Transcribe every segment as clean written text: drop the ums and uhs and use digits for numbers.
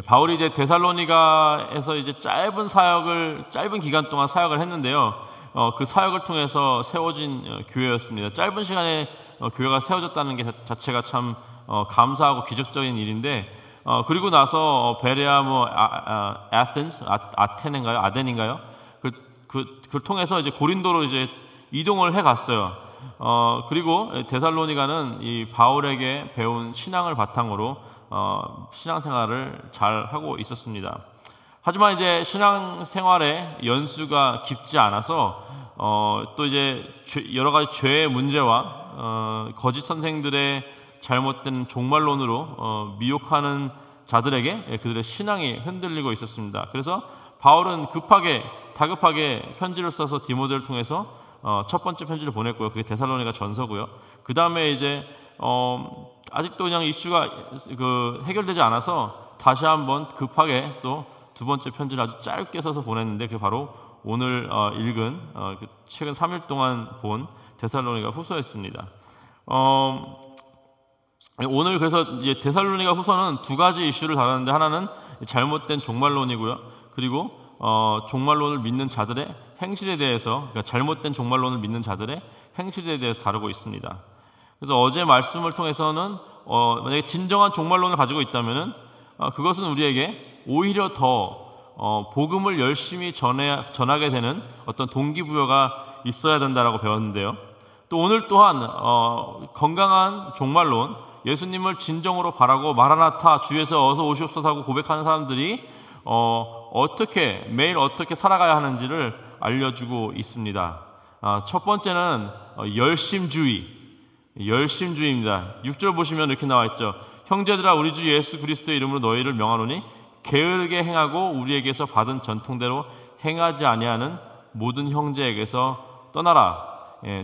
바울이 이제 데살로니가에서 이제 짧은 기간 동안 사역을 했는데요. 그 사역을 통해서 세워진 교회였습니다. 짧은 시간에 교회가 세워졌다는 게 자체가 참 감사하고 기적적인 일인데, 그리고 나서 베레아 아덴인가요? 그걸 통해서 이제 고린도로 이제 이동을 해 갔어요. 그리고 데살로니가는 이 바울에게 배운 신앙을 바탕으로 신앙생활을 잘 하고 있었습니다. 하지만 이제 신앙생활의 연수가 깊지 않아서 또 이제 여러 가지 죄의 문제와 거짓 선생들의 잘못된 종말론으로 미혹하는 자들에게 그들의 신앙이 흔들리고 있었습니다. 그래서 바울은 다급하게 편지를 써서 디모데를 통해서 첫 번째 편지를 보냈고요. 그게 데살로니가 전서고요. 그 다음에 이제 아직도 그냥 이슈가 해결되지 않아서 다시 한번 급하게 또 두 번째 편지를 아주 짧게 써서 보냈는데, 그게 바로 오늘 읽은 최근 3일 동안 본 데살로니가 후서였습니다. 오늘 그래서 이제 데살로니가 후서는 두 가지 이슈를 다루는데, 하나는 잘못된 종말론이고요. 그리고 종말론을 믿는 자들의 행실에 대해서, 그러니까 잘못된 종말론을 믿는 자들의 행실에 대해서 다루고 있습니다. 그래서 어제 말씀을 통해서는 만약에 진정한 종말론을 가지고 있다면은 그것은 우리에게 오히려 더 복음을 열심히 전하게 되는 어떤 동기부여가 있어야 된다라고 배웠는데요. 또 오늘 또한 건강한 종말론, 예수님을 진정으로 바라고 마라나타 주에서 어서 오시옵소서 하고 고백하는 사람들이 매일 어떻게 살아가야 하는지를 알려주고 있습니다. 첫 번째는 열심주의입니다. 6절 보시면 이렇게 나와 있죠. 형제들아, 우리 주 예수 그리스도의 이름으로 너희를 명하노니 게으르게 행하고 우리에게서 받은 전통대로 행하지 아니하는 모든 형제에게서 떠나라.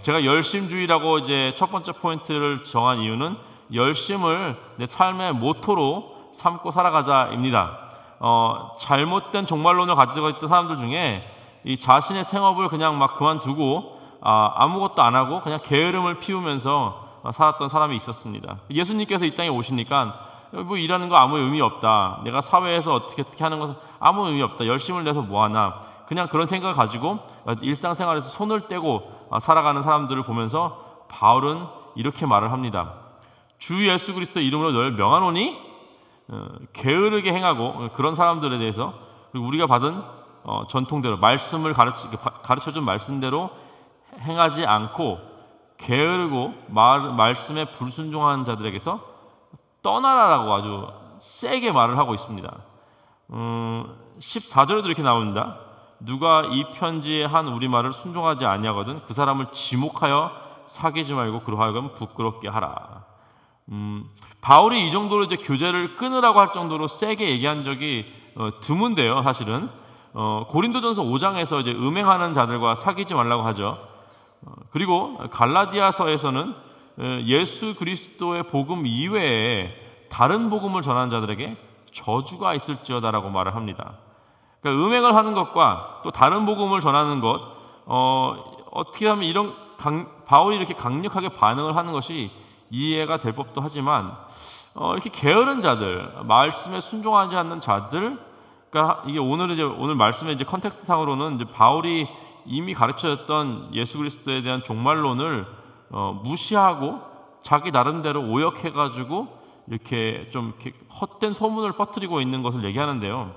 제가 열심주의라고 이제 첫 번째 포인트를 정한 이유는 열심을 내 삶의 모토로 삼고 살아가자입니다. 잘못된 종말론을 가지고 있던 사람들 중에 이 자신의 생업을 그냥 막 그만두고 아무것도 안 하고 그냥 게으름을 피우면서 살았던 사람이 있었습니다. 예수님께서 이 땅에 오시니까 뭐 일하는 거 아무 의미 없다. 내가 사회에서 어떻게 하는 것은 아무 의미 없다. 열심을 내서 뭐하나. 그냥 그런 생각을 가지고 일상생활에서 손을 떼고 살아가는 사람들을 보면서 바울은 이렇게 말을 합니다. 주 예수 그리스도 이름으로 너를 명하노니 게으르게 행하고 그런 사람들에 대해서, 그리고 우리가 받은 전통대로 말씀을 가르쳐준 말씀대로 행하지 않고 게으르고 말씀에 불순종하는 자들에게서 떠나라라고 아주 세게 말을 하고 있습니다. 14절에도 이렇게 나옵니다. 누가 이 편지에 한 우리말을 순종하지 아니하거든 그 사람을 지목하여 사귀지 말고 그로 하여금 부끄럽게 하라. 바울이 이 정도로 이제 교제를 끊으라고 할 정도로 세게 얘기한 적이 드문데요. 사실은 고린도전서 5장에서 이제 음행하는 자들과 사귀지 말라고 하죠. 그리고 갈라디아서에서는 예수 그리스도의 복음 이외에 다른 복음을 전하는 자들에게 저주가 있을지어다라고 말을 합니다. 그러니까 음행을 하는 것과 또 다른 복음을 전하는 것, 어떻게 하면 바울이 이렇게 강력하게 반응을 하는 것이 이해가 될 법도 하지만, 이렇게 게으른 자들, 말씀에 순종하지 않는 자들, 그러니까 이게 오늘 말씀의 이제 컨텍스트상으로는 이제 바울이 이미 가르쳐졌던 예수 그리스도에 대한 종말론을 무시하고 자기 나름대로 오역해가지고 이렇게 좀 이렇게 헛된 소문을 퍼뜨리고 있는 것을 얘기하는데요.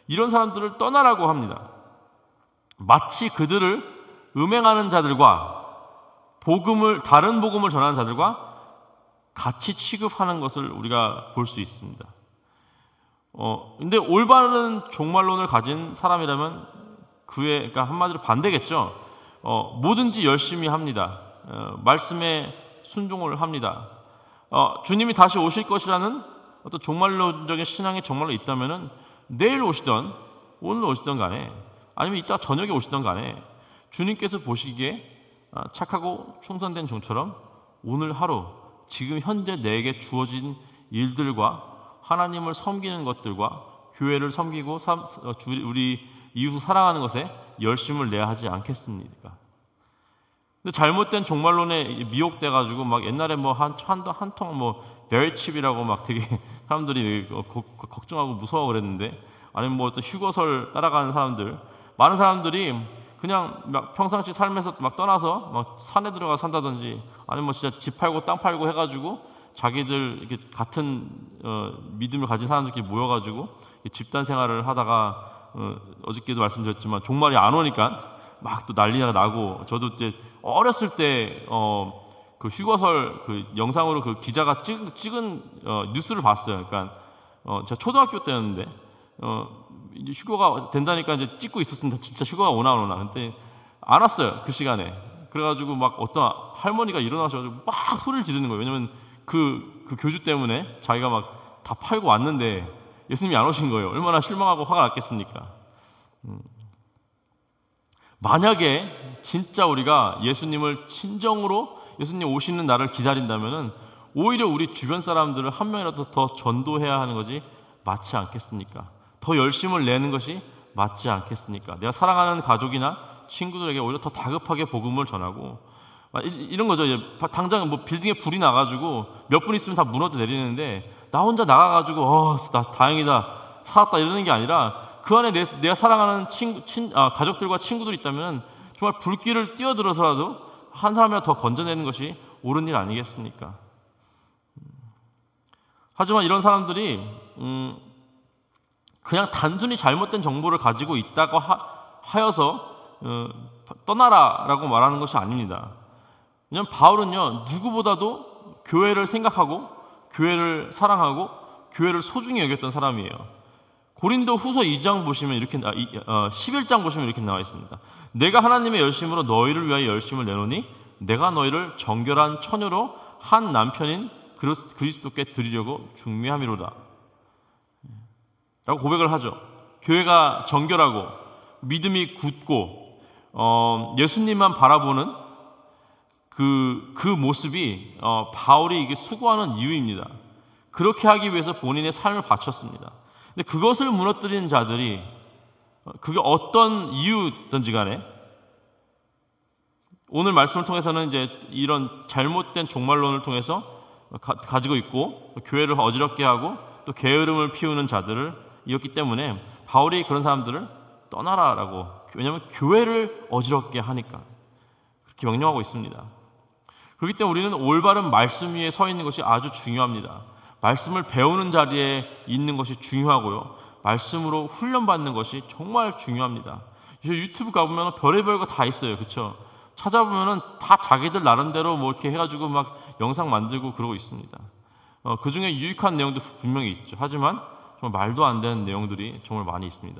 이런 사람들을 떠나라고 합니다. 마치 그들을 음행하는 자들과 다른 복음을 전하는 자들과 같이 취급하는 것을 우리가 볼 수 있습니다. 근데 올바른 종말론을 가진 사람이라면 그러니까 한마디로 반대겠죠. 뭐든지 열심히 합니다. 말씀에 순종을 합니다. 주님이 다시 오실 것이라는 어떤 종말론적인 신앙이 정말로 있다면은 내일 오시던 오늘 오시던 간에 아니면 이따 저녁에 오시던 간에 주님께서 보시기에 착하고 충성된 종처럼 오늘 하루 지금 현재 내게 주어진 일들과 하나님을 섬기는 것들과 교회를 섬기고 우리 이웃을 사랑하는 것에 열심을 내야 하지 않겠습니까? 근데 잘못된 종말론에 미혹돼가지고 막 옛날에 뭐 한 통 뭐 베리칩이라고 막 되게 사람들이 걱정하고 무서워 그랬는데, 아니면 뭐 어떤 휴거설 따라가는 사람들, 많은 사람들이 그냥 막 평상시 삶에서 막 떠나서 막 산에 들어가 산다든지, 아니면 뭐 진짜 집 팔고 땅 팔고 해가지고 자기들 이렇게 같은 믿음을 가진 사람들끼리 모여가지고 집단 생활을 하다가 어저께도 말씀드렸지만 종말이 안 오니까 막 또 난리가 나고, 저도 이제 어렸을 때 그 휴거설 그 영상으로 그 기자가 찍은 뉴스를 봤어요. 그러니까 제가 초등학교 때였는데 이제 휴거가 된다니까 이제 찍고 있었습니다. 진짜 휴거가 오나 안 오나. 근데 안 왔어요, 그 시간에. 그래가지고 막 어떤 할머니가 일어나셔가지고 막 소리를 지르는 거예요. 왜냐면 그 교주 때문에 자기가 막 다 팔고 왔는데 예수님이 안 오신 거예요. 얼마나 실망하고 화가 났겠습니까? 만약에 진짜 우리가 예수님을 진정으로 예수님 오시는 날을 기다린다면은 오히려 우리 주변 사람들을 한 명이라도 더 전도해야 하는 것이 맞지 않겠습니까? 더 열심을 내는 것이 맞지 않겠습니까? 내가 사랑하는 가족이나 친구들에게 오히려 더 다급하게 복음을 전하고, 이런 거죠. 당장 뭐 빌딩에 불이 나가지고 몇 분 있으면 다 무너져 내리는데 나 혼자 나가가지고 나 다행이다 살았다 이러는 게 아니라, 그 안에 내가 사랑하는 가족들과 친구들이 있다면 정말 불길을 뛰어들어서라도 한 사람이라도 더 건져내는 것이 옳은 일 아니겠습니까? 하지만 이런 사람들이 그냥 단순히 잘못된 정보를 가지고 있다고 하여서 떠나라라고 말하는 것이 아닙니다. 왜냐하면 바울은요, 누구보다도 교회를 생각하고 교회를 사랑하고 교회를 소중히 여겼던 사람이에요. 고린도 후서 2장 보시면 이렇게 11장 보시면 이렇게 나와 있습니다. 내가 하나님의 열심으로 너희를 위하여 열심을 내노니 내가 너희를 정결한 처녀로 한 남편인 그리스도께 드리려고 중매함이로다 라고 고백을 하죠. 교회가 정결하고 믿음이 굳고 예수님만 바라보는 그 모습이 바울이 이게 수고하는 이유입니다. 그렇게 하기 위해서 본인의 삶을 바쳤습니다. 근데 그것을 무너뜨리는 자들이, 그게 어떤 이유든지 간에 오늘 말씀을 통해서는 이제 이런 잘못된 종말론을 통해서 가지고 있고 교회를 어지럽게 하고 또 게으름을 피우는 자들을 이었기 때문에 바울이 그런 사람들을 떠나라라고, 왜냐하면 교회를 어지럽게 하니까 그렇게 명령하고 있습니다. 그렇기 때문에 우리는 올바른 말씀 위에 서 있는 것이 아주 중요합니다. 말씀을 배우는 자리에 있는 것이 중요하고요, 말씀으로 훈련받는 것이 정말 중요합니다. 유튜브 가보면 별의별 거 다 있어요. 그렇죠? 찾아보면 다 자기들 나름대로 뭐 이렇게 해가지고 막 영상 만들고 그러고 있습니다. 그 중에 유익한 내용도 분명히 있죠. 하지만 정말 말도 안 되는 내용들이 정말 많이 있습니다.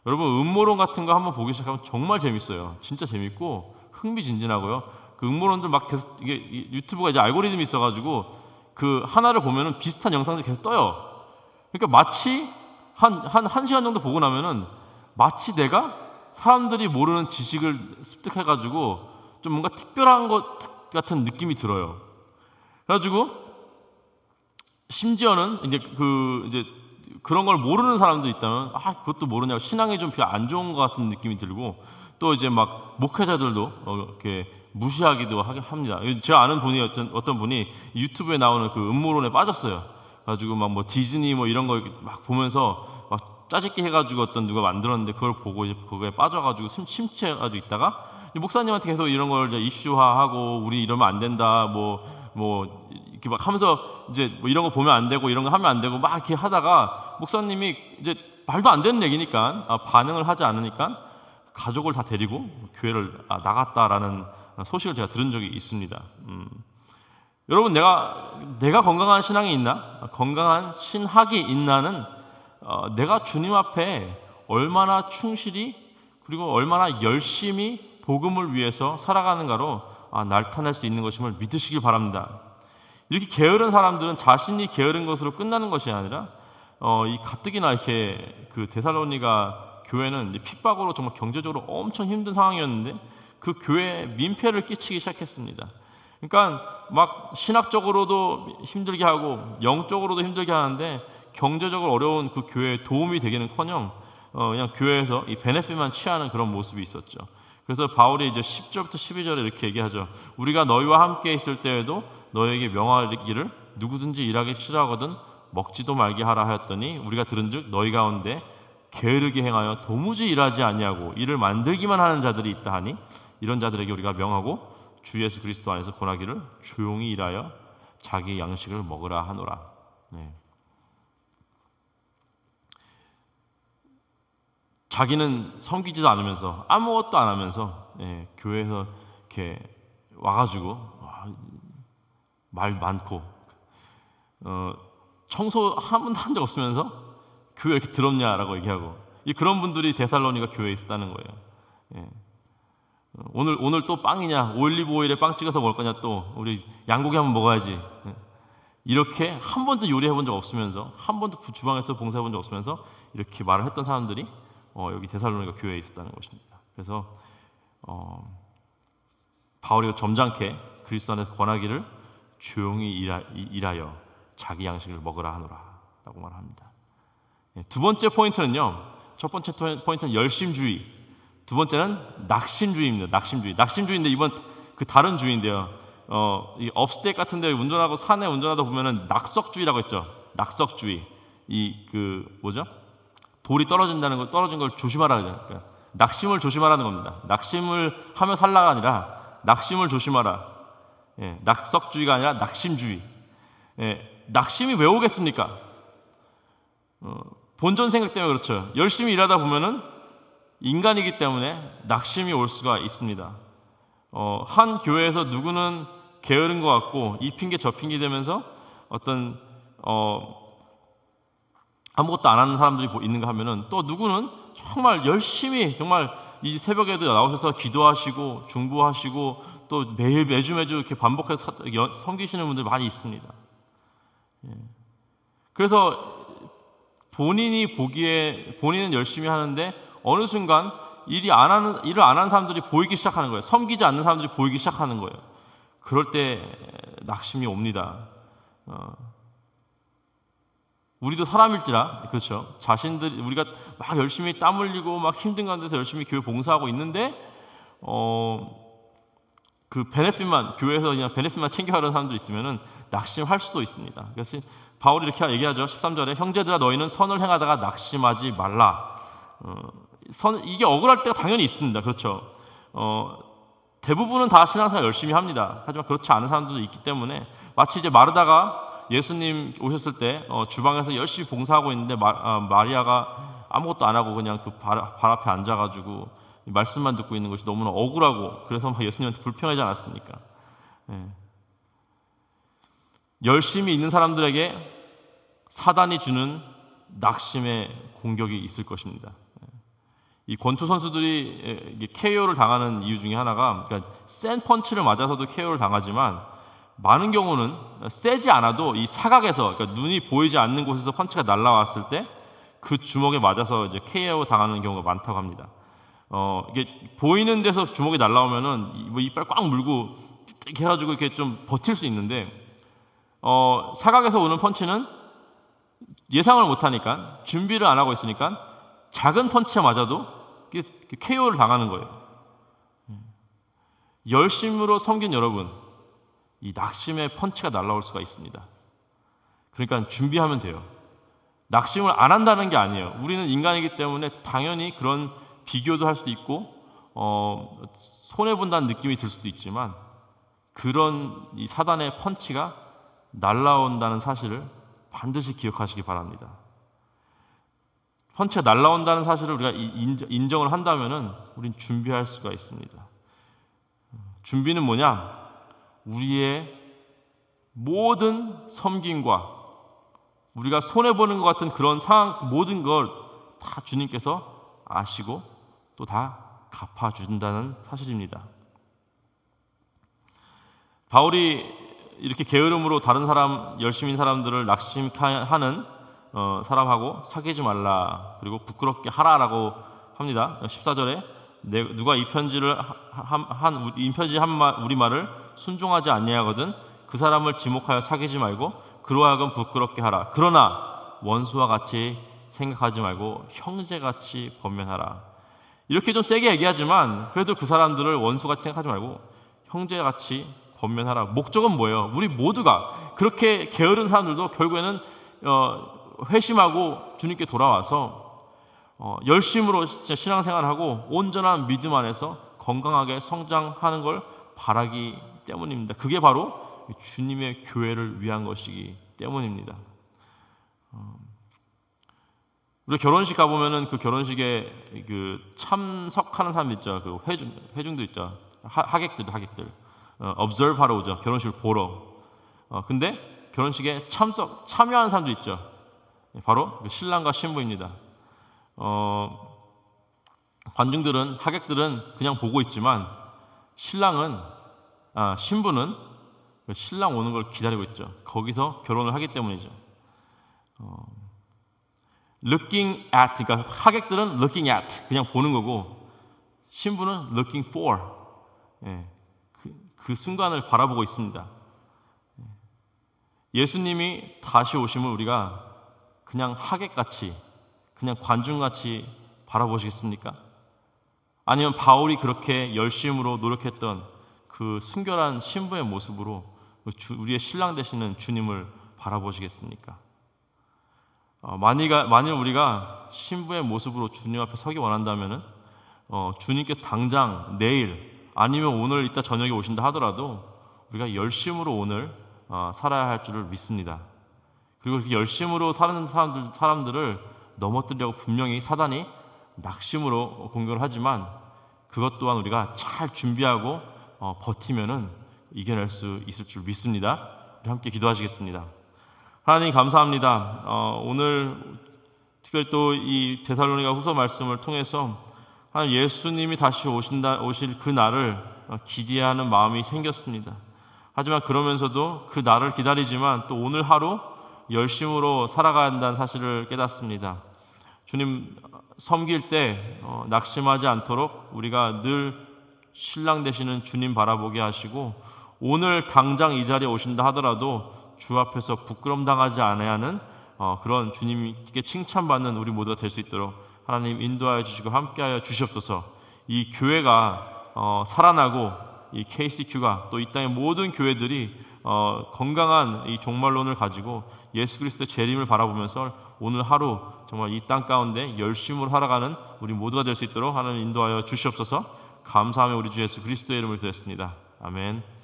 여러분, 음모론 같은 거 한번 보기 시작하면 정말 재밌어요. 진짜 재밌고 흥미진진하고요. 그 음모론들 막 계속, 이게 유튜브가 이제 알고리즘이 있어가지고 그 하나를 보면은 비슷한 영상들이 계속 떠요. 그러니까 마치 한 시간 정도 보고 나면은 마치 내가 사람들이 모르는 지식을 습득해가지고 좀 뭔가 특별한 것 같은 느낌이 들어요. 그래가지고 심지어는 이제 그런 걸 모르는 사람도 있다면 그것도 모르냐고 신앙이 좀 안 좋은 것 같은 느낌이 들고, 또 이제 막 목회자들도 이렇게 무시하기도 합니다. 제가 아는 분이 어떤 분이 유튜브에 나오는 그 음모론에 빠졌어요. 가지고 막 뭐 디즈니 뭐 이런 거 막 보면서 막 짜집기 해가지고 어떤 누가 만들었는데 그걸 보고 이제 그거에 빠져가지고 심취해가지고 있다가 목사님한테 계속 이런 걸 이제 이슈화하고 우리 이러면 안 된다 뭐 이렇게 막 하면서 이제 뭐 이런 거 보면 안 되고 이런 거 하면 안 되고 막 이렇게 하다가 목사님이 이제 말도 안 되는 얘기니까 반응을 하지 않으니까 가족을 다 데리고 교회를 나갔다라는 소식을 제가 들은 적이 있습니다. 여러분, 내가 건강한 신앙이 있나? 건강한 신학이 있나는 내가 주님 앞에 얼마나 충실히 그리고 얼마나 열심히 복음을 위해서 살아가는가로 나타낼 수 있는 것임을 믿으시길 바랍니다. 이렇게 게으른 사람들은 자신이 게으른 것으로 끝나는 것이 아니라 이 가뜩이나 이렇게 그 데살로니가 교회는 이제 핍박으로 정말 경제적으로 엄청 힘든 상황이었는데 그 교회에 민폐를 끼치기 시작했습니다. 그러니까 막 신학적으로도 힘들게 하고 영적으로도 힘들게 하는데 경제적으로 어려운 그 교회에 도움이 되기는커녕 그냥 교회에서 이 베네핏만 취하는 그런 모습이 있었죠. 그래서 바울이 이제 10절부터 12절에 이렇게 얘기하죠. 우리가 너희와 함께 있을 때에도 너희에게 명하기를 누구든지 일하기 싫어하거든 먹지도 말게 하라 하였더니 우리가 들은즉 너희 가운데 게으르게 행하여 도무지 일하지 아니하고 이를 만들기만 하는 자들이 있다 하니 이런 자들에게 우리가 명하고 주 예수 그리스도 안에서 권하기를 조용히 일하여 자기 양식을 먹으라 하노라. 네. 자기는 섬기지도 않으면서 아무것도 안 하면서 교회에서 이렇게 와가지고 말 많고 청소 한 번도 한 적 없으면서 교회 이렇게 더럽냐라고 얘기하고 그런 분들이 데살로니가 교회에 있었다는 거예요. 오늘 또 빵이냐 올리브 오일에 빵 찍어서 먹을 거냐 또 우리 양고기 한번 먹어야지 이렇게 한 번도 요리해 본 적 없으면서 한 번도 주방에서 봉사해 본 적 없으면서 이렇게 말을 했던 사람들이 여기 데살로니가 교회에 있었다는 것입니다. 그래서 바울이 점잖게 그리스도 안에서 권하기를 조용히 일하여 자기 양식을 먹으라 하노라 라고 말합니다. 두 번째 포인트는요. 첫 번째 포인트는 열심주의, 두 번째는 낙심주의입니다. 낙심주의인데 이번 그 다른 주의인데요. 이 업스테이트 같은 데 운전하고 산에 운전하다 보면은 낙석주의라고 했죠. 낙석주의. 뭐죠? 돌이 떨어진 걸 조심하라 그러죠. 그러니까 낙심을 조심하라는 겁니다. 낙심을 하며 살라가 아니라 낙심을 조심하라. 낙석주의가 아니라 낙심주의. 낙심이 왜 오겠습니까? 본전 생각 때문에 그렇죠. 열심히 일하다 보면은 인간이기 때문에 낙심이 올 수가 있습니다. 한 교회에서 누구는 게으른 것 같고 이 핑계 저 핑계 되면서 어떤 아무것도 안 하는 사람들이 있는가 하면은 또 누구는 정말 열심히 정말 이 새벽에도 나오셔서 기도하시고 중보하시고 또 매주 이렇게 반복해서 섬기시는 분들이 많이 있습니다. 그래서 본인이 보기에 본인은 열심히 하는데 어느 순간 일을 안 하는 사람들이 보이기 시작하는 거예요. 섬기지 않는 사람들이 보이기 시작하는 거예요. 그럴 때 낙심이 옵니다. 우리도 사람일지라 그렇죠. 우리가 막 열심히 땀 흘리고 막 힘든 가운데서 열심히 교회 봉사하고 있는데 그 교회에서 그냥 베네핏만 챙겨가려는 사람들이 있으면은 낙심할 수도 있습니다. 그래서 바울이 이렇게 얘기하죠. 13절에 형제들아 너희는 선을 행하다가 낙심하지 말라. 이게 억울할 때가 당연히 있습니다. 그렇죠. 대부분은 다 신앙생활 열심히 합니다. 하지만 그렇지 않은 사람들도 있기 때문에 마치 이제 마르다가 예수님 오셨을 때 주방에서 열심히 봉사하고 있는데 마리아가 아무것도 안 하고 그냥 그 발 앞에 앉아가지고 말씀만 듣고 있는 것이 너무나 억울하고 그래서 막 예수님한테 불평하지 않았습니까? 열심히 있는 사람들에게 사단이 주는 낙심의 공격이 있을 것입니다. 이 권투 선수들이 KO를 당하는 이유 중에 하나가 그러니까 센 펀치를 맞아서도 KO를 당하지만 많은 경우는 세지 않아도 이 사각에서 그러니까 눈이 보이지 않는 곳에서 펀치가 날아왔을 때 그 주먹에 맞아서 이제 KO 당하는 경우가 많다고 합니다. 이게 보이는 데서 주먹이 날아오면은 뭐 이빨 꽉 물고 이렇게 해가지고 이렇게 좀 버틸 수 있는데 사각에서 오는 펀치는 예상을 못하니까 준비를 안 하고 있으니까 작은 펀치에 맞아도 KO를 당하는 거예요. 열심으로 섬긴 여러분, 이 낙심의 펀치가 날아올 수가 있습니다. 그러니까 준비하면 돼요. 낙심을 안 한다는 게 아니에요. 우리는 인간이기 때문에 당연히 그런 비교도 할 수도 있고 손해본다는 느낌이 들 수도 있지만 그런 이 사단의 펀치가 날아온다는 사실을 반드시 기억하시기 바랍니다. 펀치가 날아온다는 사실을 우리가 인정을 한다면은 우린 준비할 수가 있습니다. 준비는 뭐냐? 우리의 모든 섬김과 우리가 손해보는 것 같은 그런 상황 모든 걸 다 주님께서 아시고 또 다 갚아준다는 사실입니다. 바울이 이렇게 게으름으로 다른 사람, 열심인 사람들을 낙심하는 사람하고 사귀지 말라 그리고 부끄럽게 하라라고 합니다. 14절에 누가 이 편지를 한 우리 말을 순종하지 아니하거든 그 사람을 지목하여 사귀지 말고 그로 하여금 부끄럽게 하라. 그러나 원수와 같이 생각하지 말고 형제같이 권면하라. 이렇게 좀 세게 얘기하지만 그래도 그 사람들을 원수같이 생각하지 말고 형제같이 권면하라. 목적은 뭐예요? 우리 모두가 그렇게 게으른 사람들도 결국에는 회심하고 주님께 돌아와서 열심으로 진짜 신앙생활하고 온전한 믿음 안에서 건강하게 성장하는 걸 바라기 때문입니다. 그게 바로 주님의 교회를 위한 것이기 때문입니다. 우리 결혼식 가보면은 그 결혼식에 그 참석하는 사람 있죠. 그 회중도 있죠. 하객들. observe 하러 오죠. 결혼식을 보러. 근데 결혼식에 참여하는 사람도 있죠. 바로 그 신랑과 신부입니다. 관중들은, 하객들은 그냥 보고 있지만 신부는 신랑 오는 걸 기다리고 있죠. 거기서 결혼을 하기 때문이죠. looking at, 그러니까 하객들은 looking at, 그냥 보는 거고, 신부는 looking for, 그 순간을 바라보고 있습니다. 예수님이 다시 오심을 우리가 그냥 하객같이, 그냥 관중같이 바라보시겠습니까? 아니면 바울이 그렇게 열심으로 노력했던 그 순결한 신부의 모습으로 우리의 신랑 되시는 주님을 바라보시겠습니까? 만일 우리가 신부의 모습으로 주님 앞에 서기 원한다면은 주님께서 당장 내일 아니면 오늘 이따 저녁에 오신다 하더라도 우리가 열심으로 오늘 살아야 할 줄을 믿습니다. 그리고 그렇게 열심으로 사는 사람들을 넘어뜨리려고 분명히 사단이 낙심으로 공격을 하지만 그것 또한 우리가 잘 준비하고 버티면은 이겨낼 수 있을 줄 믿습니다. 우리 함께 기도하시겠습니다. 하나님 감사합니다. 오늘 특별히 또 이 데살로니가 후서 말씀을 통해서 하나님 예수님이 다시 오실 그 날을 기대하는 마음이 생겼습니다. 하지만 그러면서도 그 날을 기다리지만 또 오늘 하루 열심으로 살아가야 한다는 사실을 깨닫습니다. 주님 섬길 때 낙심하지 않도록 우리가 늘 신랑 되시는 주님 바라보게 하시고 오늘 당장 이 자리에 오신다 하더라도 주 앞에서 부끄럼 당하지 않아야 하는 그런 주님께 칭찬받는 우리 모두가 될 수 있도록 하나님 인도하여 주시고 함께하여 주시옵소서. 이 교회가 살아나고 이 KCQ가 또 이 땅의 모든 교회들이 건강한 이 종말론을 가지고 예수 그리스도의 재림을 바라보면서 오늘 하루 정말 이 땅 가운데 열심으로 살아가는 우리 모두가 될 수 있도록 하나님 인도하여 주시옵소서. 감사하며 우리 주 예수 그리스도의 이름을 드렸습니다. 아멘.